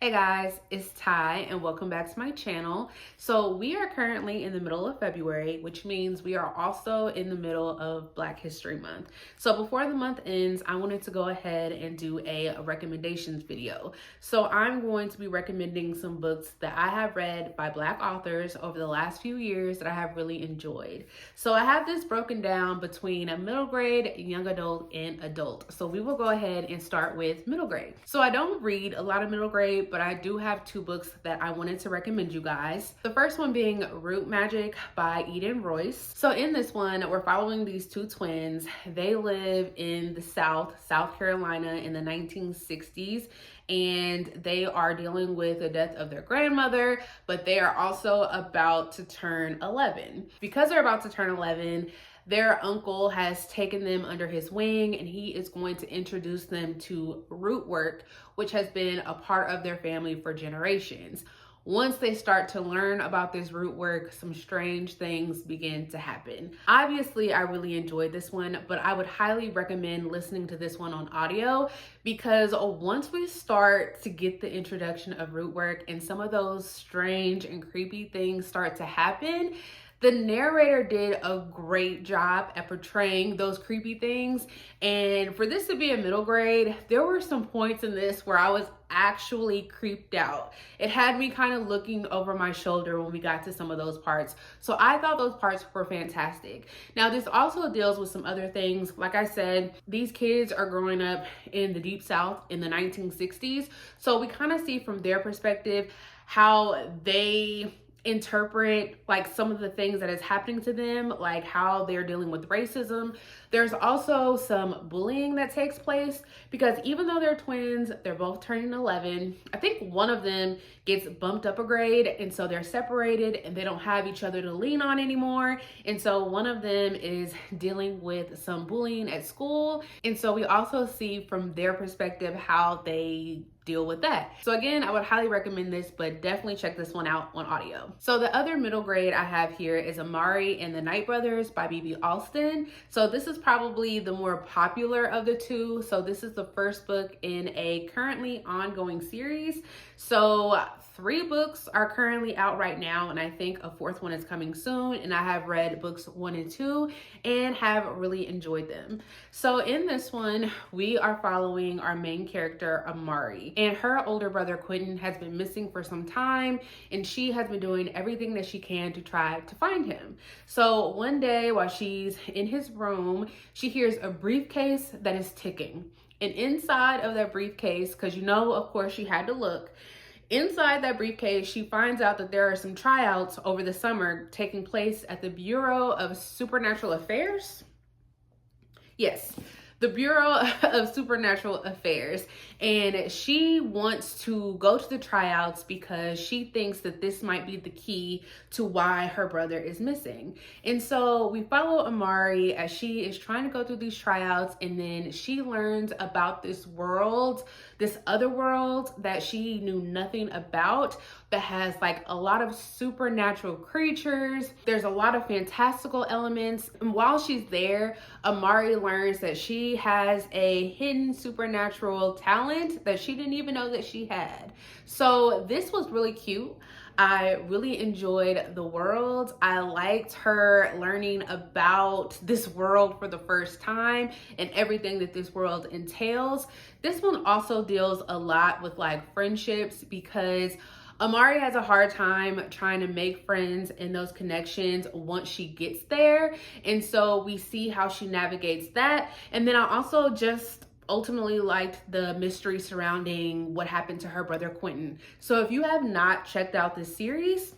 Hey guys, it's Ty and welcome back to my channel. So we are currently in the middle of February, which means we are also in the middle of Black History Month. So before the month ends, I wanted to go ahead and do a recommendations video. So I'm going to be recommending some books that I have read by Black authors over the last few years that I have really enjoyed. So I have this broken down between a middle grade, young adult, and adult. So we will go ahead and start with middle grade. So I don't read a lot of middle grade, but I do have two books that I wanted to recommend you guys. The first one being Root Magic by Eden Royce. So in this one, we're following these two twins. They live in the South Carolina in the 1960s, and they are dealing with the death of their grandmother, but they are also about to turn 11. Because they're about to turn 11, their uncle has taken them under his wing and he is going to introduce them to root work, which has been a part of their family for generations. Once they start to learn about this root work, some strange things begin to happen. Obviously, I really enjoyed this one, but I would highly recommend listening to this one on audio because once we start to get the introduction of root work and some of those strange and creepy things start to happen, the narrator did a great job at portraying those creepy things. And for this to be a middle grade, there were some points in this where I was actually creeped out. It had me kind of looking over my shoulder when we got to some of those parts. So I thought those parts were fantastic. Now, this also deals with some other things. Like I said, these kids are growing up in the Deep South in the 1960s. So we kind of see from their perspective how they interpret like some of the things that is happening to them, like how they're dealing with racism. There's also some bullying that takes place because even though they're twins, they're both turning 11. I think one of them gets bumped up a grade, and so they're separated and they don't have each other to lean on anymore. And so one of them is dealing with some bullying at school. And so we also see from their perspective how they deal with that. So again, I would highly recommend this, but definitely check this one out on audio. So the other middle grade I have here is Amari and the Night Brothers by B.B. Alston. So this is probably the more popular of the two. So this is the first book in a currently ongoing series. So 3 books are currently out right now, and I think a 4th one is coming soon. And I have read books 1 and 2 and have really enjoyed them. So in this one, we are following our main character, Amari, and her older brother, Quentin, has been missing for some time, and she has been doing everything that she can to try to find him. So one day while she's in his room, she hears a briefcase that is ticking. And inside of that briefcase, because you know, of course, she had to look, inside that briefcase, she finds out that there are some tryouts over the summer taking place at the Bureau of Supernatural Affairs. Yes, the Bureau of Supernatural Affairs. And she wants to go to the tryouts because she thinks that this might be the key to why her brother is missing. And so we follow Amari as she is trying to go through these tryouts, and then she learns about this world, this other world that she knew nothing about, that has like a lot of supernatural creatures. There's a lot of fantastical elements. And while she's there, Amari learns that she has a hidden supernatural talent that she didn't even know that she had. So this was really cute. I really enjoyed the world. I liked her learning about this world for the first time and everything that this world entails. This one also deals a lot with like friendships because Amari has a hard time trying to make friends and those connections once she gets there. And so we see how she navigates that. And then I also just ultimately liked the mystery surrounding what happened to her brother Quentin. So if you have not checked out this series,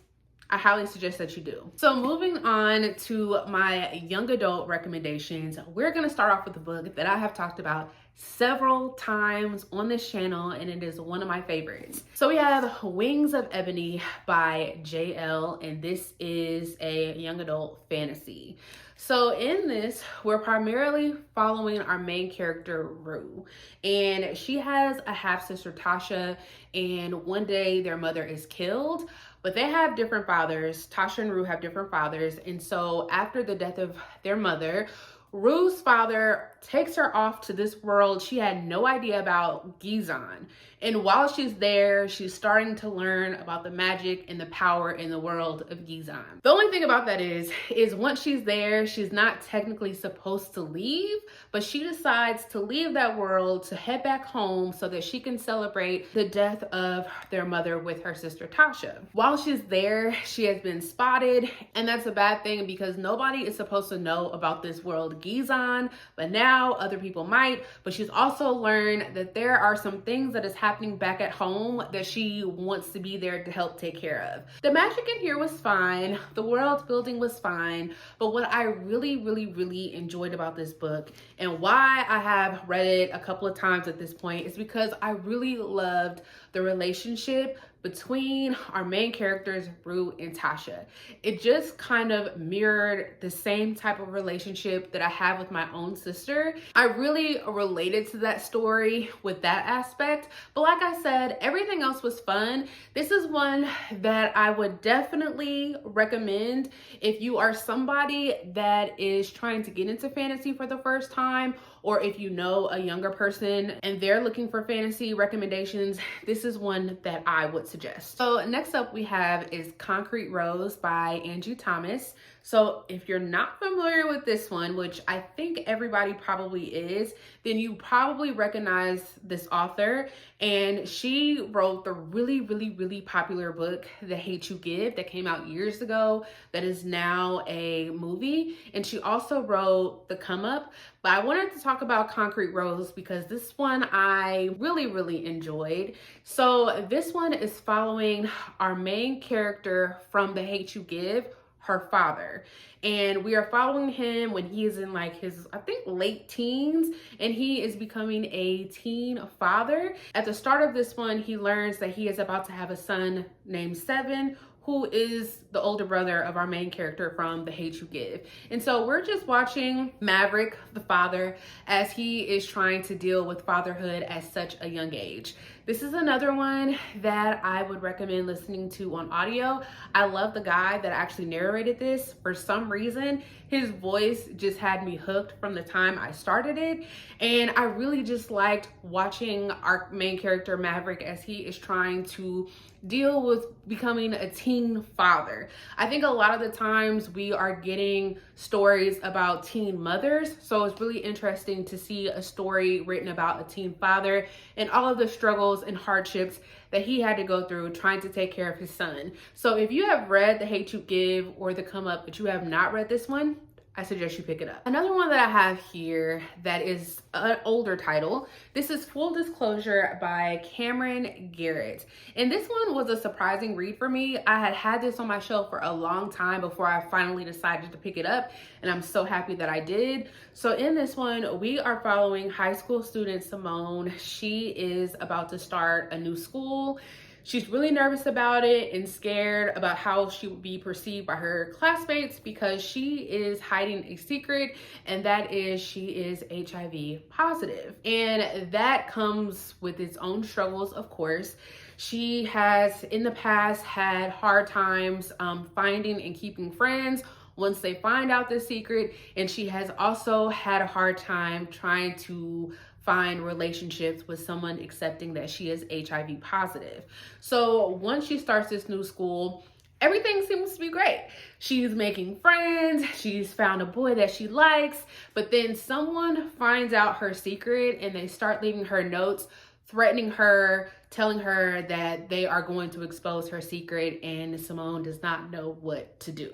I highly suggest that you do. So moving on to my young adult recommendations, we're gonna start off with a book that I have talked about several times on this channel, and it is one of my favorites. So we have Wings of Ebony by JL, and this is a young adult fantasy. So in this, we're primarily following our main character, Rue, and she has a half-sister, Tasha, and one day their mother is killed, but they have different fathers. Tasha and Rue have different fathers, and so after the death of their mother, Rue's father takes her off to this world she had no idea about, Gizan. And while she's there, she's starting to learn about the magic and the power in the world of Gizan. The only thing about that is once she's there, she's not technically supposed to leave, but she decides to leave that world to head back home so that she can celebrate the death of their mother with her sister Tasha. While she's there, she has been spotted, and that's a bad thing because nobody is supposed to know about this world Gizan, but now other people might. But she's also learned that there are some things that is happening back at home that she wants to be there to help take care of. The magic in here was fine, the world building was fine, but what I really enjoyed about this book and why I have read it a couple of times at this point is because I really loved the relationship between our main characters, Rue and Tasha. It just kind of mirrored the same type of relationship that I have with my own sister. I really related to that story with that aspect, but like I said, everything else was fun. This is one that I would definitely recommend if you are somebody that is trying to get into fantasy for the first time, or if you know a younger person and they're looking for fantasy recommendations, this is one that I would suggest. So next up we have is Concrete Rose by Angie Thomas. So if you're not familiar with this one, which I think everybody probably is, then you probably recognize this author. And she wrote the really popular book, The Hate You Give, that came out years ago, that is now a movie. And she also wrote The Come Up. But I wanted to talk about Concrete Rose because this one I really enjoyed. So this one is following our main character from The Hate You Give, her father, and we are following him when he is in like his, I think, late teens, and he is becoming a teen father. At the start of this one, he learns that he is about to have a son named Seven, who is the older brother of our main character from The Hate You Give. And so we're just watching Maverick, the father, as he is trying to deal with fatherhood at such a young age. This is another one that I would recommend listening to on audio. I love the guy that actually narrated this. For some reason, his voice just had me hooked from the time I started it. And I really just liked watching our main character Maverick as he is trying to deal with becoming a teen father. I think a lot of the times we are getting stories about teen mothers, so it's really interesting to see a story written about a teen father and all of the struggles and hardships that he had to go through trying to take care of his son. So if you have read The Hate You Give or The Come Up, but you have not read this one, I suggest you pick it up. Another one that I have here that is an older title. This is Full Disclosure by Cameron Garrett. And this one was a surprising read for me. I had had this on my shelf for a long time before I finally decided to pick it up. And I'm so happy that I did. So in this one, we are following high school student Simone. She is about to start a new school. She's really nervous about it and scared about how she would be perceived by her classmates because she is hiding a secret, and that is she is HIV positive. And that comes with its own struggles, of course. She has in the past had hard times finding and keeping friends once they find out the secret, and she has also had a hard time trying to find relationships with someone accepting that she is HIV positive. So once she starts this new school, everything seems to be great. She's making friends, she's found a boy that she likes, but then someone finds out her secret and they start leaving her notes, threatening her, telling her that they are going to expose her secret, and Simone does not know what to do.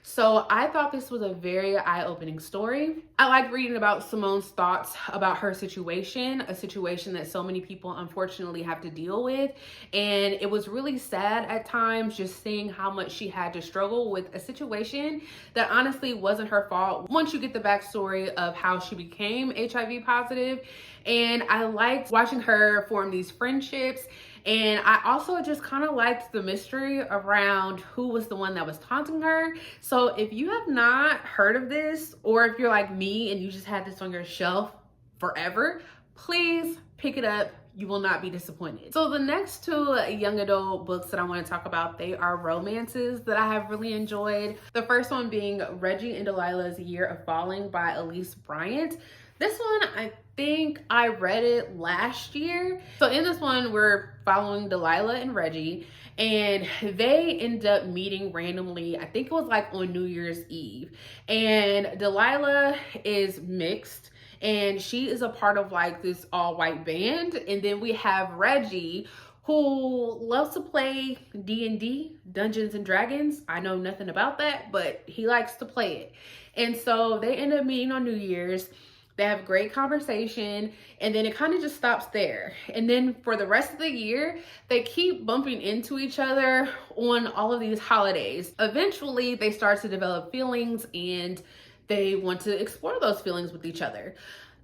So I thought this was a very eye-opening story. I liked reading about Simone's thoughts about her situation, a situation that so many people unfortunately have to deal with. And it was really sad at times just seeing how much she had to struggle with a situation that honestly wasn't her fault once you get the backstory of how she became HIV positive. And I liked watching her form these friendships. And I also just kind of liked the mystery around who was the one that was taunting her. So if you have not heard of this, or if you're like me and you just had this on your shelf forever, please pick it up. You will not be disappointed. So the next two young adult books that I want to talk about, they are romances that I have really enjoyed. The first one being Reggie and Delilah's Year of Falling by Elise Bryant. This one, I think I read it last year. So in this one, we're following Delilah and Reggie, and they end up meeting randomly. I think it was like on New Year's Eve. And Delilah is mixed, and she is a part of like this all-white band. And then we have Reggie, who loves to play D&D, Dungeons and Dragons. I know nothing about that, but he likes to play it. And so they end up meeting on New Year's. They have great conversation, and then it kind of just stops there. And then for the rest of the year, they keep bumping into each other on all of these holidays. Eventually, they start to develop feelings, and they want to explore those feelings with each other.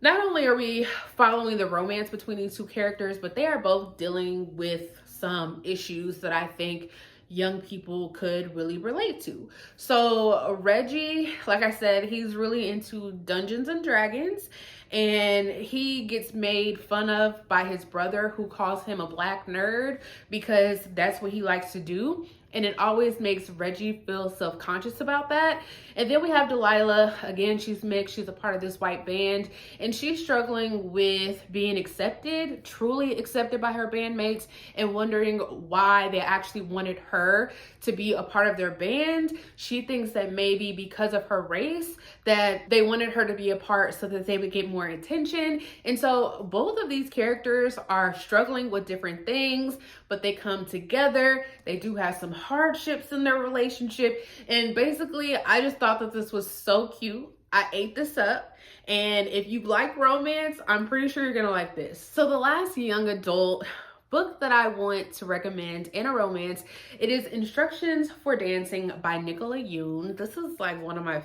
Not only are we following the romance between these two characters, but they are both dealing with some issues that I think young people could really relate to. So Reggie, like I said, he's really into Dungeons and Dragons, and he gets made fun of by his brother, who calls him a black nerd because that's what he likes to do. And it always makes Reggie feel self-conscious about that. And then we have Delilah. Again, she's mixed. She's a part of this white band. And she's struggling with being accepted, truly accepted by her bandmates, and wondering why they actually wanted her to be a part of their band. She thinks that maybe because of her race, that they wanted her to be a part so that they would get more attention. And so both of these characters are struggling with different things, but they come together. They do have some hardships in their relationship. And basically, I just thought that this was so cute. I ate this up. And if you like romance, I'm pretty sure you're gonna like this. So the last young adult book that I want to recommend in a romance, it is Instructions for Dancing by Nicola Yoon. This is like one of my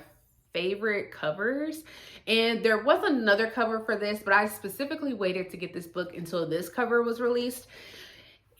favorite covers, and there was another cover for this, but I specifically waited to get this book until this cover was released.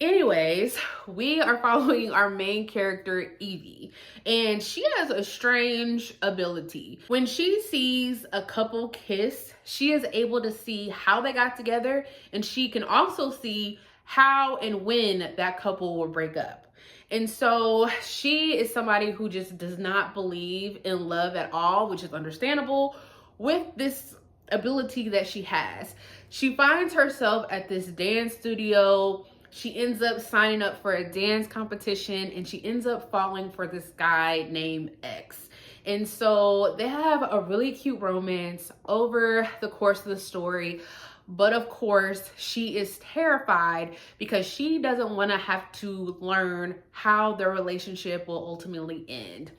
Anyways, we are following our main character, Evie, and she has a strange ability. When she sees a couple kiss, she is able to see how they got together, and she can also see how and when that couple will break up. And so she is somebody who just does not believe in love at all, which is understandable with this ability that she has. She finds herself at this dance studio. She ends up signing up for a dance competition, and she ends up falling for this guy named X. And so they have a really cute romance over the course of the story. But of course, she is terrified because she doesn't want to have to learn how their relationship will ultimately end.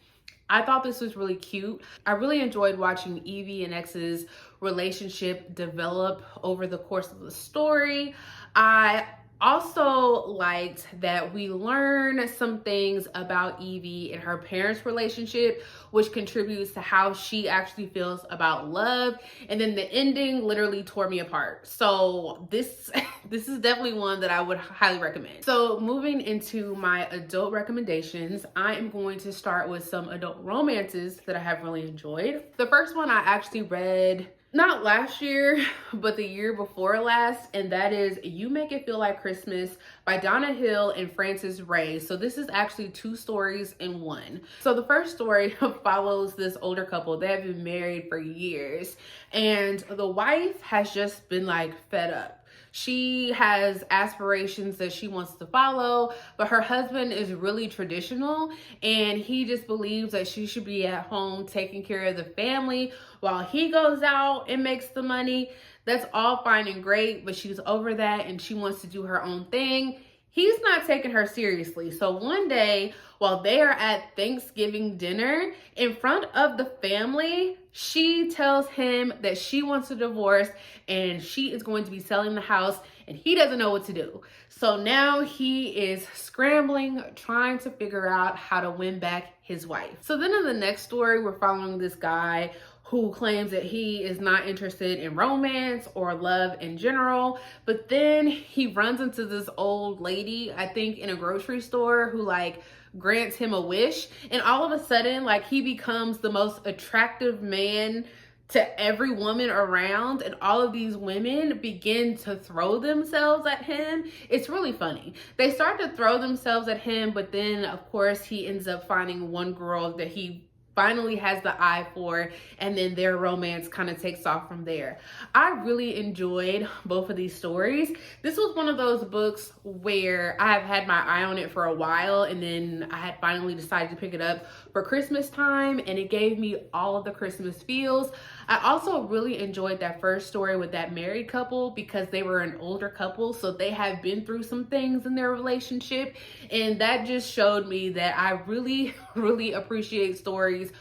I thought this was really cute. I really enjoyed watching Evie and X's relationship develop over the course of the story. I also liked that we learn some things about Evie and her parents' relationship, which contributes to how she actually feels about love. And then the ending literally tore me apart. So this is definitely one that I would highly recommend. So moving into my adult recommendations, I am going to start with some adult romances that I have really enjoyed. The first one I actually read not last year, but the year before last, and that is You Make It Feel Like Christmas by Donna Hill and Frances Ray. So this is actually two stories in one. So the first story follows this older couple. They have been married for years, and the wife has just been like fed up. She has aspirations that she wants to follow, but her husband is really traditional, and he just believes that she should be at home taking care of the family while he goes out and makes the money. That's all fine and great, but she's over that and she wants to do her own thing. He's not taking her seriously. So one day, while they are at Thanksgiving dinner, in front of the family, she tells him that she wants a divorce and she is going to be selling the house, and he doesn't know what to do. So now he is scrambling, trying to figure out how to win back his wife. So then in the next story, we're following this guy who claims that he is not interested in romance or love in general. But then he runs into this old lady, I think in a grocery store, who like grants him a wish. And all of a sudden, like, he becomes the most attractive man to every woman around, and all of these women begin to throw themselves at him. It's really funny. They start to throw themselves at him, but then of course he ends up finding one girl that he finally has the eye for, and then their romance kind of takes off from there. I really enjoyed both of these stories. This was one of those books where I have had my eye on it for a while, and then I had finally decided to pick it up for Christmas time, and it gave me all of the Christmas feels. I also really enjoyed that first story with that married couple because they were an older couple, so they have been through some things in their relationship, and that just showed me that I really, really appreciate stories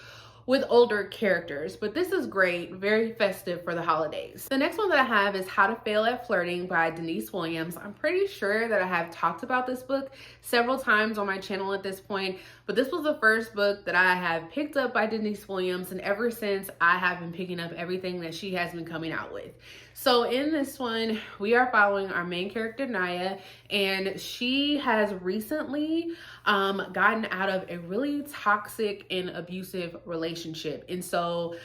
with older characters. But this is great, very festive for the holidays. The next one that I have is How to Fail at Flirting by Denise Williams. I'm pretty sure that I have talked about this book several times on my channel at this point, but this was the first book that I have picked up by Denise Williams, and ever since I have been picking up everything that she has been coming out with. So in this one, we are following our main character, Naya, and she has recently gotten out of a really toxic and abusive relationship. And so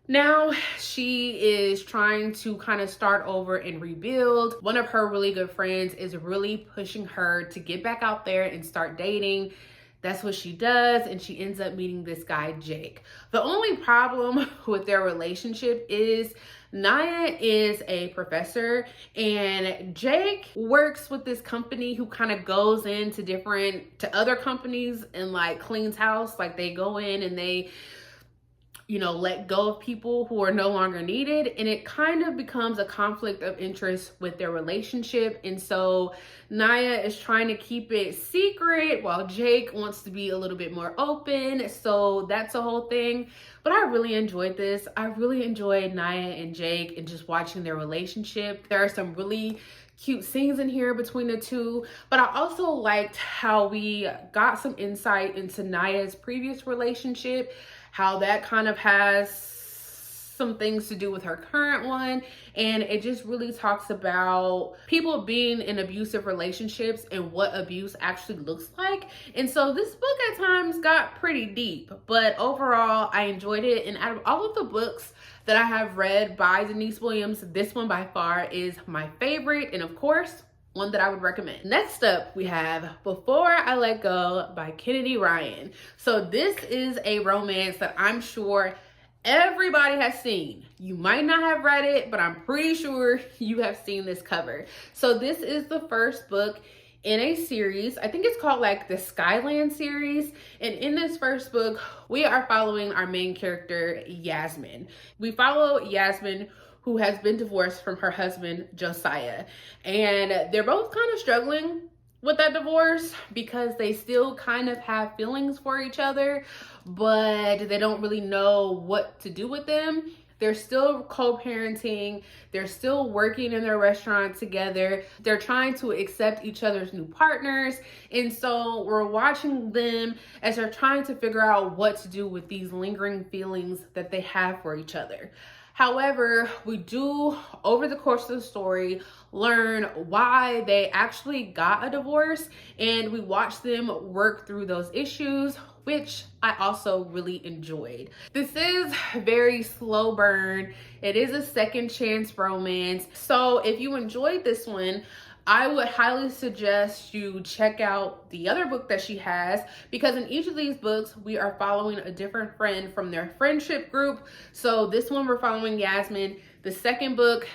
now she is trying to kind of start over and rebuild. One of her really good friends is really pushing her to get back out there and start dating. That's what she does, and she ends up meeting this guy, Jake. The only problem with their relationship is Naya is a professor, and Jake works with this company who kind of goes into other companies and like cleans house. Like they go in and they, let go of people who are no longer needed, and it kind of becomes a conflict of interest with their relationship. And so Naya is trying to keep it secret while Jake wants to be a little bit more open. So that's a whole thing. But I really enjoyed this. I really enjoyed Naya and Jake and just watching their relationship. There are some really cute scenes in here between the two, but I also liked how we got some insight into Naya's previous relationship, how that kind of has some things to do with her current one, and it just really talks about people being in abusive relationships and what abuse actually looks like. And so this book at times got pretty deep, but overall I enjoyed it. And out of all of the books that I have read by Denise Williams, this one by far is my favorite, and of course one that I would recommend. Next up, we have Before I Let Go by Kennedy Ryan. So this is a romance that I'm sure everybody has seen. You might not have read it, but I'm pretty sure you have seen this cover. So this is the first book in a series. I think it's called like the Skyland series. And in this first book, we are following our main character, Yasmin. We follow Yasmin, who has been divorced from her husband, Josiah. And they're both kind of struggling with that divorce because they still kind of have feelings for each other, but they don't really know what to do with them. They're still co-parenting. They're still working in their restaurant together. They're trying to accept each other's new partners. And so we're watching them as they're trying to figure out what to do with these lingering feelings that they have for each other. However, we do, over the course of the story, learn why they actually got a divorce, and we watch them work through those issues, which I also really enjoyed. This is very slow burn. It is a second chance romance. So if you enjoyed this one, I would highly suggest you check out the other book that she has, because in each of these books, we are following a different friend from their friendship group. So this one, we're following Yasmin. The second book,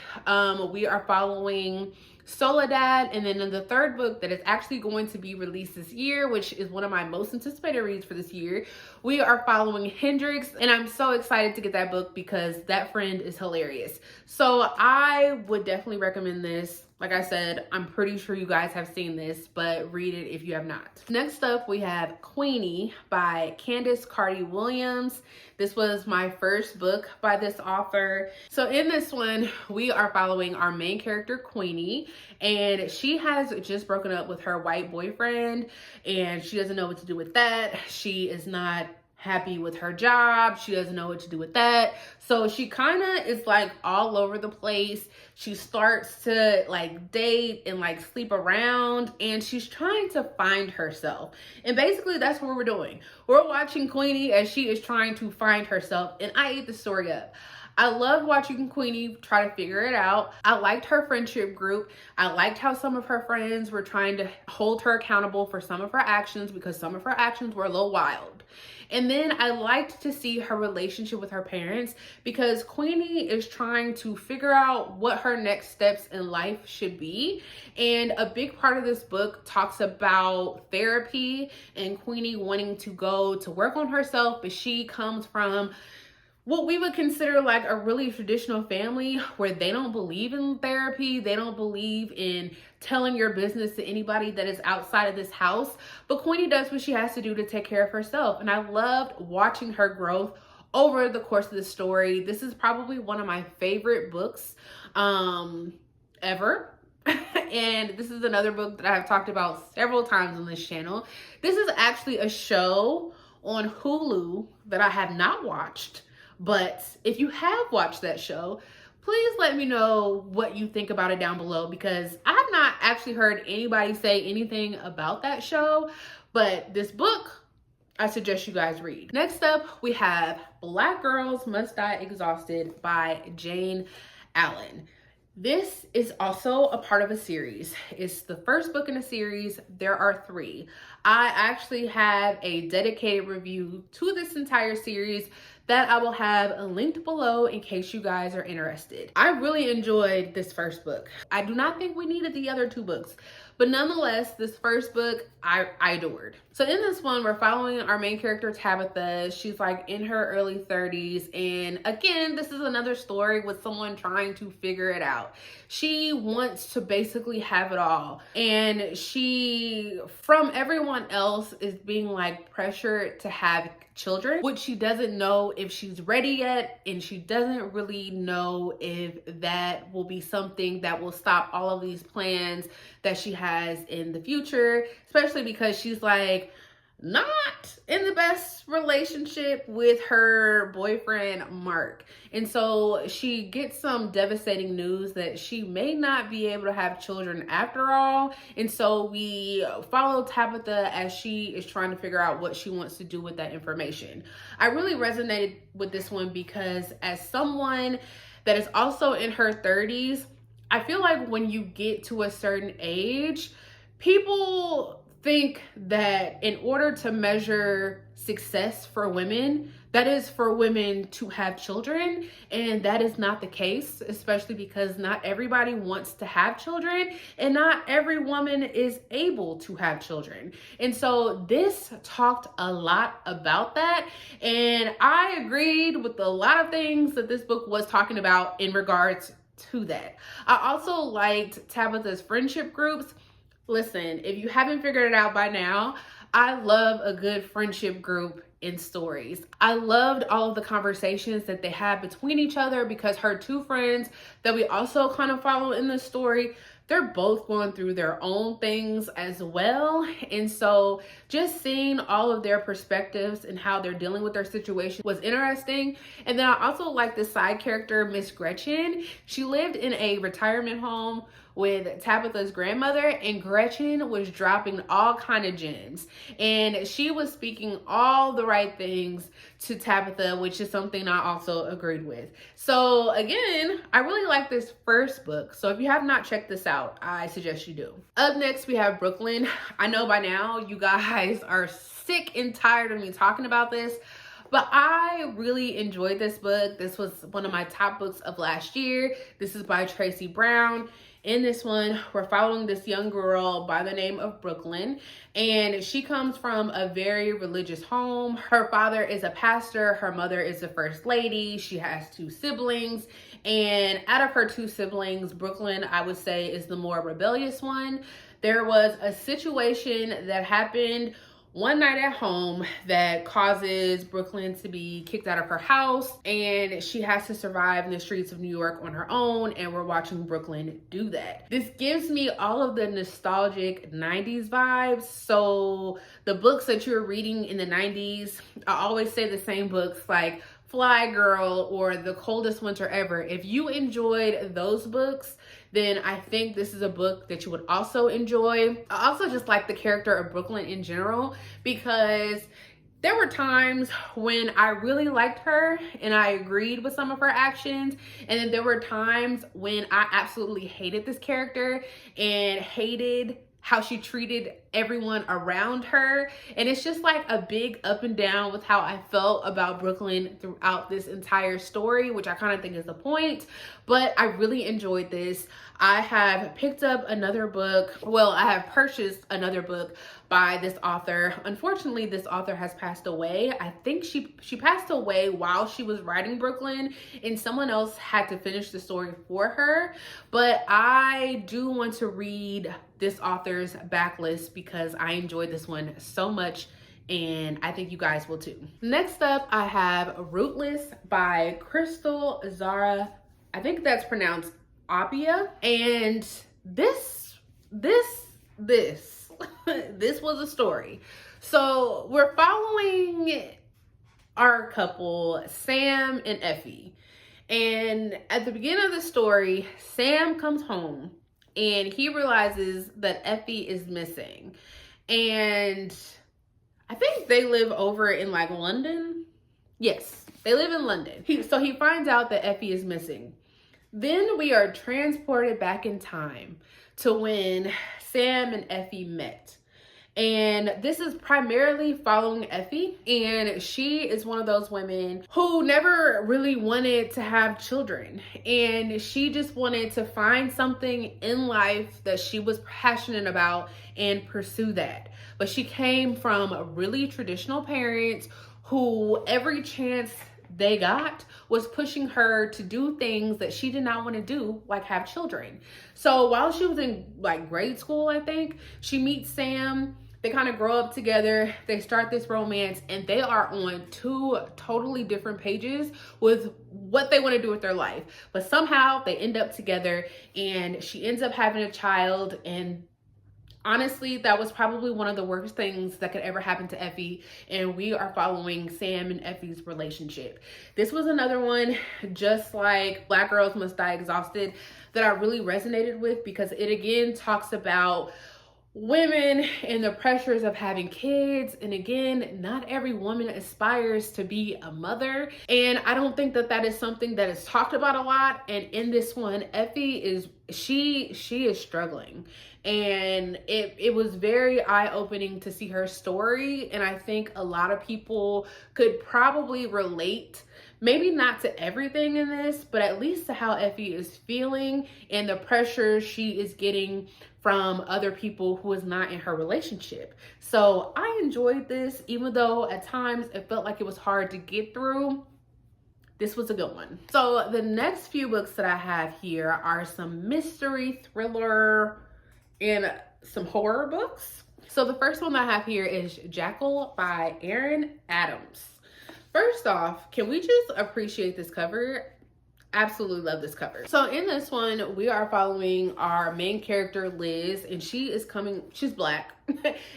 we are following Soledad. And then in the third book that is actually going to be released this year, which is one of my most anticipated reads for this year, we are following Hendrix. And I'm so excited to get that book because that friend is hilarious. So I would definitely recommend this. Like I said, I'm pretty sure you guys have seen this, but read it if you have not. Next up, we have Queenie by Candace Carty Williams. This was my first book by this author. So in this one, we are following our main character, Queenie, and she has just broken up with her white boyfriend, and she doesn't know what to do with that. She is not happy with her job. She doesn't know what to do with that. So she kind of is like all over the place. She starts to like date and like sleep around, and she's trying to find herself. And basically that's what we're doing. We're watching Queenie as she is trying to find herself, and I ate the story up. I loved watching Queenie try to figure it out. I liked her friendship group. I liked how some of her friends were trying to hold her accountable for some of her actions, because some of her actions were a little wild. And then I liked to see her relationship with her parents, because Queenie is trying to figure out what her next steps in life should be. And a big part of this book talks about therapy and Queenie wanting to go to work on herself, but she comes from what we would consider like a really traditional family where they don't believe in therapy. They don't believe in telling your business to anybody that is outside of this house. But Queenie does what she has to do to take care of herself. And I loved watching her growth over the course of the story. This is probably one of my favorite books ever. And this is another book that I've talked about several times on this channel. This is actually a show on Hulu that I have not watched. But if you have watched that show, please let me know what you think about it down below, because I have not actually heard anybody say anything about that show. But this book, I suggest you guys read. Next up, we have Black Girls Must Die Exhausted by Jane Allen. This is also a part of a series. It's the first book in a series. There are 3. I actually have a dedicated review to this entire series that I will have linked below in case you guys are interested. I really enjoyed this first book. I do not think we needed the other 2 books, but nonetheless, this first book I adored. So in this one, we're following our main character, Tabitha. She's like in her early 30s. And again, this is another story with someone trying to figure it out. She wants to basically have it all. And she, from everyone else, is being like pressured to have children, which she doesn't know if she's ready yet, and she doesn't really know if that will be something that will stop all of these plans that she has in the future, especially because she's like not in the best relationship with her boyfriend Mark. And so she gets some devastating news that she may not be able to have children after all. And so we follow Tabitha as she is trying to figure out what she wants to do with that information. I really resonated with this one because as someone that is also in her 30s, I feel like when you get to a certain age, people think that in order to measure success for women, that is for women to have children. And that is not the case, especially because not everybody wants to have children and not every woman is able to have children. And so this talked a lot about that. And I agreed with a lot of things that this book was talking about in regards to that. I also liked Tabitha's friendship groups. Listen, if you haven't figured it out by now, I love a good friendship group in stories. I loved all of the conversations that they had between each other, because her 2 friends that we also kind of follow in the story, they're both going through their own things as well. And so just seeing all of their perspectives and how they're dealing with their situation was interesting. And then I also like the side character, Miss Gretchen. She lived in a retirement home with Tabitha's grandmother, and Gretchen was dropping all kind of gems, and she was speaking all the right things to Tabitha, which is something I also agreed with. So again, I really like this first book. So if you have not checked this out, I suggest you do. Up next, we have Brooklyn. I know by now you guys are sick and tired of me talking about this, but I really enjoyed this book. This was one of my top books of last year. This is by Tracy Brown. In this one, we're following this young girl by the name of Brooklyn, and she comes from a very religious home. Her father is a pastor. Her mother is the first lady. She has 2 siblings, and out of her 2 siblings, Brooklyn, I would say, is the more rebellious one. There was a situation that happened one night at home that causes Brooklyn to be kicked out of her house, and she has to survive in the streets of New York on her own, and we're watching Brooklyn do that. This gives me all of the nostalgic 90s vibes. So the books that you're reading in the 90s, I always say the same books like Fly Girl or The Coldest Winter Ever. If you enjoyed those books, then I think this is a book that you would also enjoy. I also just like the character of Brooklyn in general, because There were times when I really liked her and I agreed with some of her actions. And then there were times when I absolutely hated this character and hated how she treated everyone around her. And it's just like a big up and down with how I felt about Brooklyn throughout this entire story, which I kind of think is the point. But I really enjoyed this. I have picked up another book. Well, I have purchased another book by this author. Unfortunately, this author has passed away. I think she passed away while she was writing Brooklyn, and someone else had to finish the story for her. But I do want to read this author's backlist because I enjoyed this one so much, and I think you guys will too. Next up, I have Rootless by Crystal Zara. I think that's pronounced Apia. And this was a story. So we're following our couple, Sam and Effie. And at the beginning of the story, Sam comes home and he realizes that Effie is missing. And I think they live over in like London. Yes, they live in London. So he finds out that Effie is missing. Then we are transported back in time to when Sam and Effie met. And this is primarily following Effie, and she is one of those women who never really wanted to have children, and she just wanted to find something in life that she was passionate about and pursue that. But she came from really traditional parents who every chance they got was pushing her to do things that she did not want to do, like have children. So while she was in like grade school, I think, she meets Sam. They kind of grow up together. They start this romance, and they are on two totally different pages with what they want to do with their life. But somehow they end up together, and she ends up having a child. And honestly, that was probably one of the worst things that could ever happen to Effie. And we are following Sam and Effie's relationship. This was another one, just like Black Girls Must Die Exhausted, that I really resonated with, because it again talks about women and the pressures of having kids. And again, not every woman aspires to be a mother. And I don't think that that is something that is talked about a lot. And in this one, Effie is, she is struggling. And it was very eye-opening to see her story. And I think a lot of people could probably relate, maybe not to everything in this, but at least to how Effie is feeling and the pressure she is getting from other people who is not in her relationship. So I enjoyed this, even though at times it felt like it was hard to get through. This was a good one. So the next few books that I have here are some mystery, thriller, and some horror books. So the first one that I have here is Jackal by Erin Adams. First off, can we just appreciate this cover? Absolutely love this cover. So in this one, we are following our main character, Liz, and she's Black,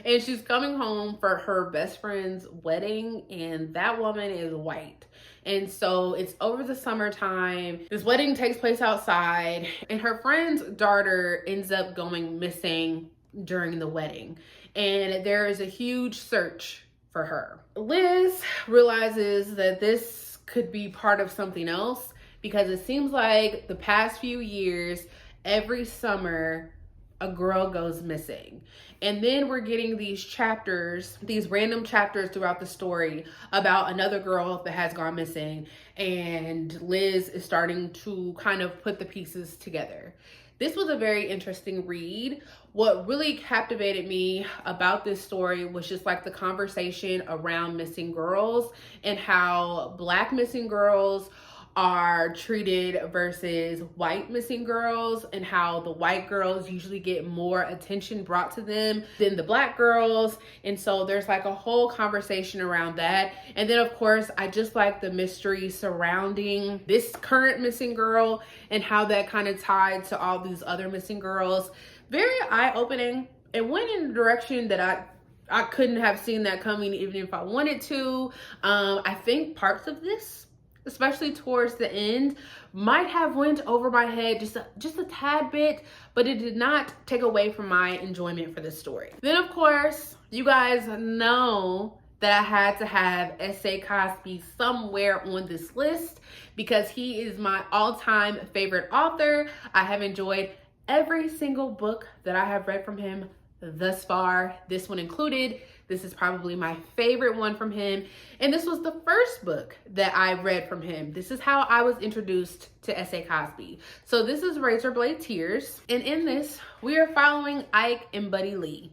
and she's coming home for her best friend's wedding, and that woman is white. And so it's over the summertime. This wedding takes place outside, and her friend's daughter ends up going missing during the wedding. And there is a huge search for her. Liz realizes that this could be part of something else, because it seems like the past few years, every summer, a girl goes missing. And then we're getting these chapters, these random chapters throughout the story about another girl that has gone missing. And Liz is starting to kind of put the pieces together. This was a very interesting read. What really captivated me about this story was just like the conversation around missing girls and how Black missing girls are treated versus white missing girls, and how the white girls usually get more attention brought to them than the Black girls. And so there's like a whole conversation around that. And then of course, I just like the mystery surrounding this current missing girl and how that kind of tied to all these other missing girls. Very eye-opening. It went in a direction that I couldn't have seen that coming even if I wanted to. I think parts of this, especially towards the end, might have went over my head just a tad bit, but it did not take away from my enjoyment for this story. Then of course, you guys know that I had to have S.A. Cosby somewhere on this list because he is my all-time favorite author. I have enjoyed every single book that I have read from him thus far, this one included. This is probably my favorite one from him. And this was the first book that I read from him. This is how I was introduced to S.A. Cosby. So this is Razor Blade Tears. And in this, we are following Ike and Buddy Lee.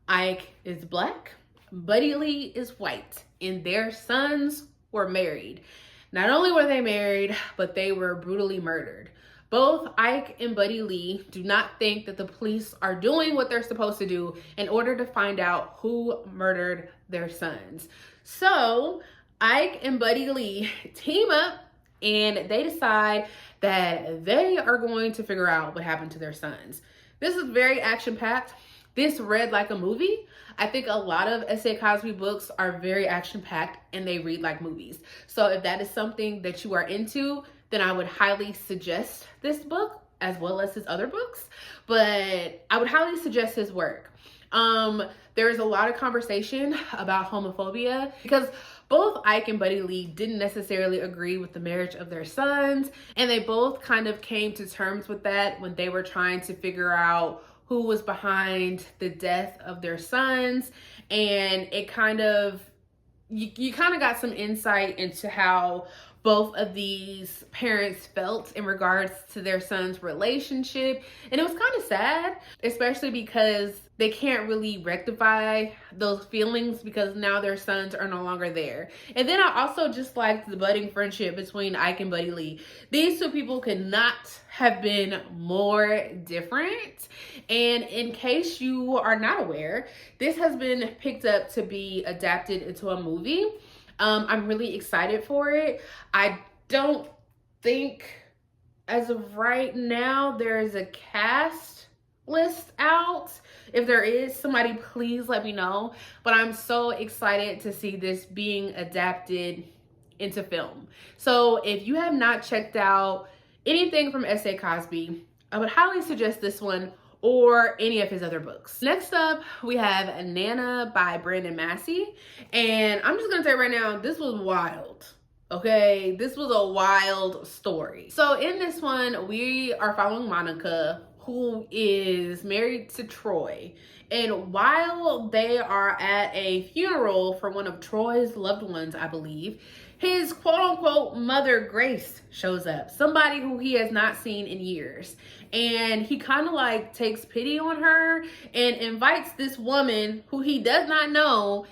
Ike is Black, Buddy Lee is white, and their sons were married. Not only were they married, but they were brutally murdered. Both Ike and Buddy Lee do not think that the police are doing what they're supposed to do in order to find out who murdered their sons. So Ike and Buddy Lee team up and they decide that they are going to figure out what happened to their sons. This is very action-packed. This read like a movie. I think a lot of S.A. Cosby books are very action-packed and they read like movies. So if that is something that you are into, then I would highly suggest this book as well as his other books. But I would highly suggest his work. There is a lot of conversation about homophobia because both Ike and Buddy Lee didn't necessarily agree with the marriage of their sons. And they both kind of came to terms with that when they were trying to figure out who was behind the death of their sons. And it kind of, you kind of got some insight into how both of these parents felt in regards to their son's relationship. And it was kind of sad, especially because they can't really rectify those feelings because now their sons are no longer there. And then I also just liked the budding friendship between Ike and Buddy Lee. These two people could not have been more different. And in case you are not aware, this has been picked up to be adapted into a movie. I'm really excited for it. I don't think as of right now there is a cast list out. If there is, somebody please let me know. But I'm so excited to see this being adapted into film. So if you have not checked out anything from S.A. Cosby, I would highly suggest this one or any of his other books. Next up, we have Nana by Brandon Massey. And I'm just gonna say right now, this was wild, okay? This was a wild story. So in this one, we are following Monica, who is married to Troy. And while they are at a funeral for one of Troy's loved ones, I believe, his quote-unquote mother, Grace, shows up. Somebody who he has not seen in years. And he kind of like takes pity on her and invites this woman who he does not know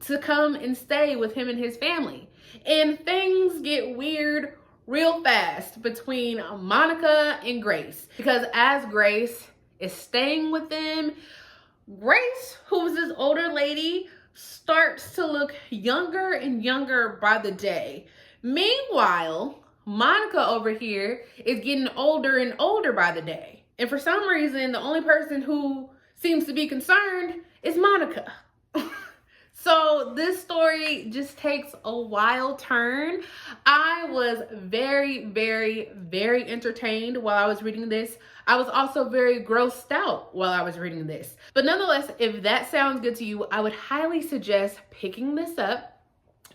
to come and stay with him and his family. And things get weird real fast between Monica and Grace. Because as Grace is staying with them, Grace, who's this older lady, starts to look younger and younger by the day. Meanwhile, Monica over here is getting older and older by the day. And for some reason, the only person who seems to be concerned is Monica. So this story just takes a wild turn. I was very, very, very entertained while I was reading this. I was also very grossed out while I was reading this. But nonetheless, if that sounds good to you, I would highly suggest picking this up.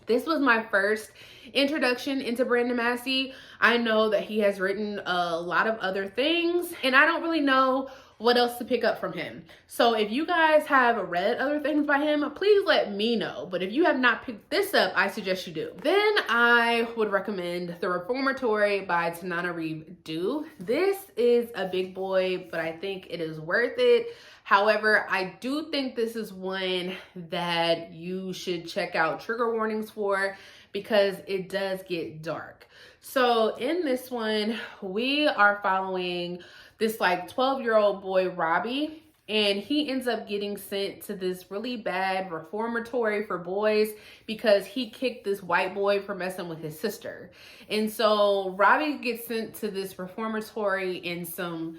This was my first introduction into Brandon Massey. I know that he has written a lot of other things, and I don't really know what else to pick up from him. So if you guys have read other things by him, please let me know. But if you have not picked this up, I suggest you do. Then I would recommend The Reformatory by Tananarive Due. This is a big boy, but I think it is worth it. However, I do think this is one that you should check out trigger warnings for because it does get dark. So in this one, we are following this like 12-year-old boy, Robbie, and he ends up getting sent to this really bad reformatory for boys because he kicked this white boy for messing with his sister. And so Robbie gets sent to this reformatory in some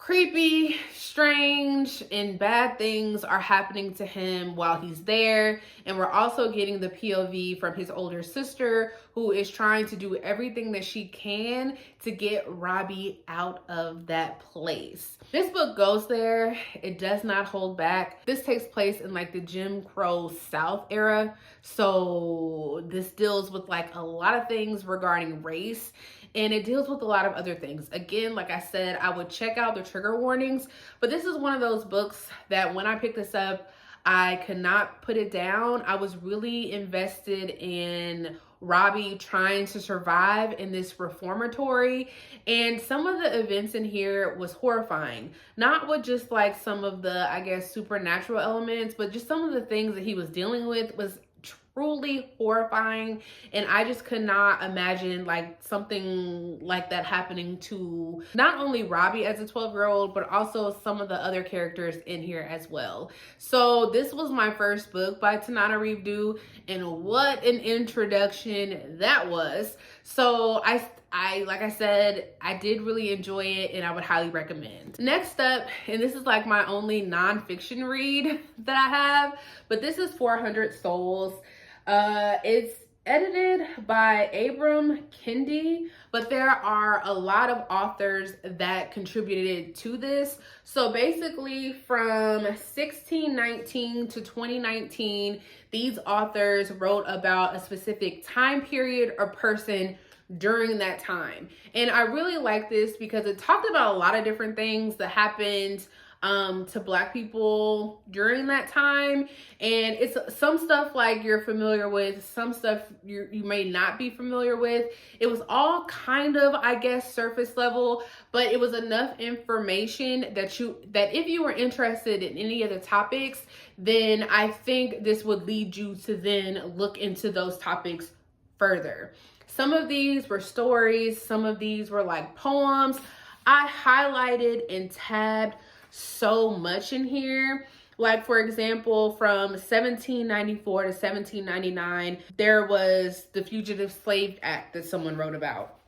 creepy, strange, and bad things are happening to him while he's there. And we're also getting the POV from his older sister, who is trying to do everything that she can to get Robbie out of that place. This book goes there. It does not hold back. This takes place in like the Jim Crow South era. So this deals with like a lot of things regarding race, and it deals with a lot of other things. Again, like I said, I would check out the trigger warnings, but this is one of those books that when I picked this up, I could not put it down. I was really invested in Robbie trying to survive in this reformatory, and some of the events in here was horrifying. Not with just like some of the, I guess, supernatural elements, but just some of the things that he was dealing with was truly horrifying, and I just could not imagine like something like that happening to not only Robbie as a 12-year-old, but also some of the other characters in here as well. So this was my first book by Tanana Reevdu, and what an introduction that was. So I like I said, I did really enjoy it, and I would highly recommend. Next up, and this is like my only nonfiction read that I have, but this is 400 Souls. It's edited by Abram Kendi, but there are a lot of authors that contributed to this. So basically from 1619 to 2019, these authors wrote about a specific time period or person during that time. And I really like this because it talked about a lot of different things that happened to Black people during that time. And it's some stuff like you're familiar with, some stuff you may not be familiar with. It was all kind of, I guess, surface level, but it was enough information that if you were interested in any of the topics, then I think this would lead you to then look into those topics further. Some of these were stories, some of these were like poems. I highlighted and tabbed so much in here. Like, for example, from 1794 to 1799, there was the Fugitive Slave Act that someone wrote about.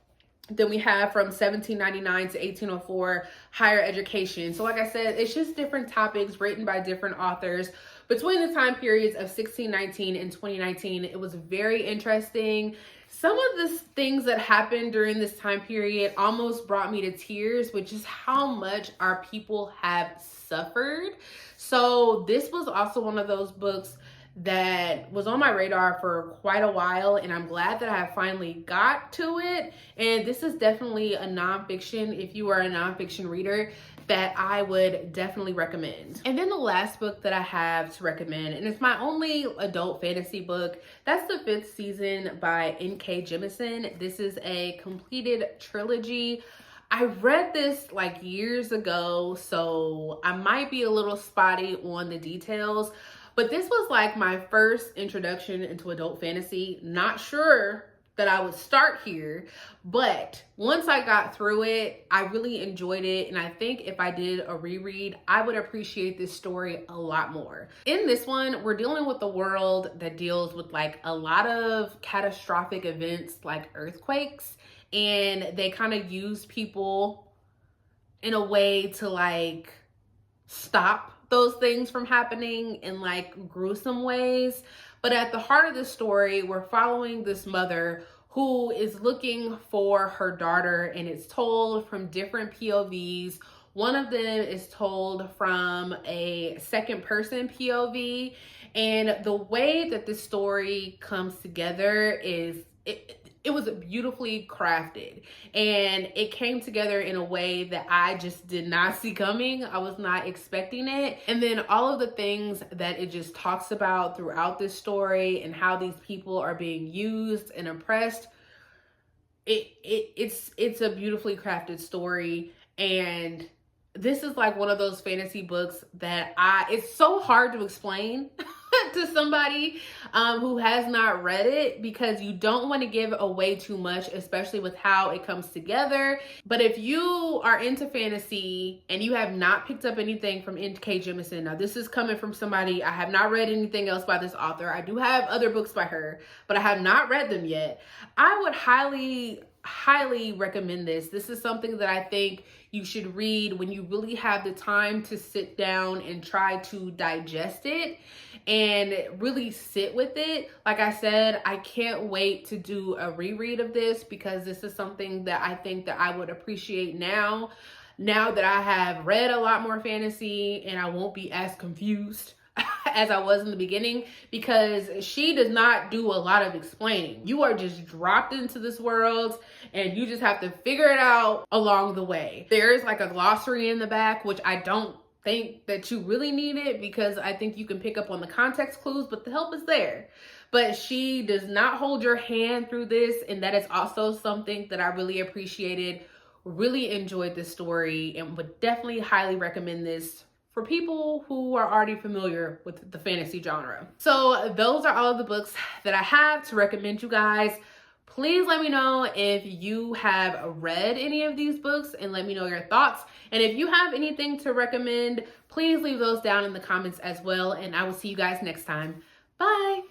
Then we have from 1799 to 1804, higher education. So like I said, it's just different topics written by different authors. Between the time periods of 1619 and 2019, it was very interesting. Some of the things that happened during this time period almost brought me to tears, which is how much our people have suffered. So this was also one of those books that was on my radar for quite a while, and I'm glad that I finally got to it. And this is definitely a nonfiction, if you are a nonfiction reader, that I would definitely recommend. And then the last book that I have to recommend, and it's my only adult fantasy book, that's The Fifth Season by N.K. Jemisin. This is a completed trilogy. I read this like years ago, so I might be a little spotty on the details, but this was like my first introduction into adult fantasy. Not sure that I would start here, but once I got through it, I really enjoyed it. And I think if I did a reread, I would appreciate this story a lot more. In this one, we're dealing with a world that deals with like a lot of catastrophic events like earthquakes, and they kind of use people in a way to like stop those things from happening in like gruesome ways. But at the heart of the story, we're following this mother who is looking for her daughter, and it's told from different POVs. One of them is told from a second person POV, and the way that this story comes together is it was beautifully crafted, and it came together in a way that I just did not see coming. I was not expecting it. And then all of the things that it just talks about throughout this story and how these people are being used and oppressed. It's a beautifully crafted story, and this is like one of those fantasy books that it's so hard to explain to somebody who has not read it, because you don't want to give away too much, especially with how it comes together. But if you are into fantasy and you have not picked up anything from N.K. Jemisin, now this is coming from somebody, I have not read anything else by this author. I do have other books by her, but I have not read them yet. I would highly highly recommend this. This is something that I think you should read when you really have the time to sit down and try to digest it and really sit with it. Like I said, I can't wait to do a reread of this because this is something that I think that I would appreciate now that I have read a lot more fantasy and I won't be as confused as I was in the beginning, because she does not do a lot of explaining. You are just dropped into this world and you just have to figure it out along the way. There is like a glossary in the back, which I don't think that you really need it because I think you can pick up on the context clues, but the help is there. But she does not hold your hand through this, and that is also something that I really appreciated. Really enjoyed this story and would definitely highly recommend this for people who are already familiar with the fantasy genre. So those are all of the books that I have to recommend you guys. Please let me know if you have read any of these books and let me know your thoughts. And if you have anything to recommend, please leave those down in the comments as well. And I will see you guys next time. Bye.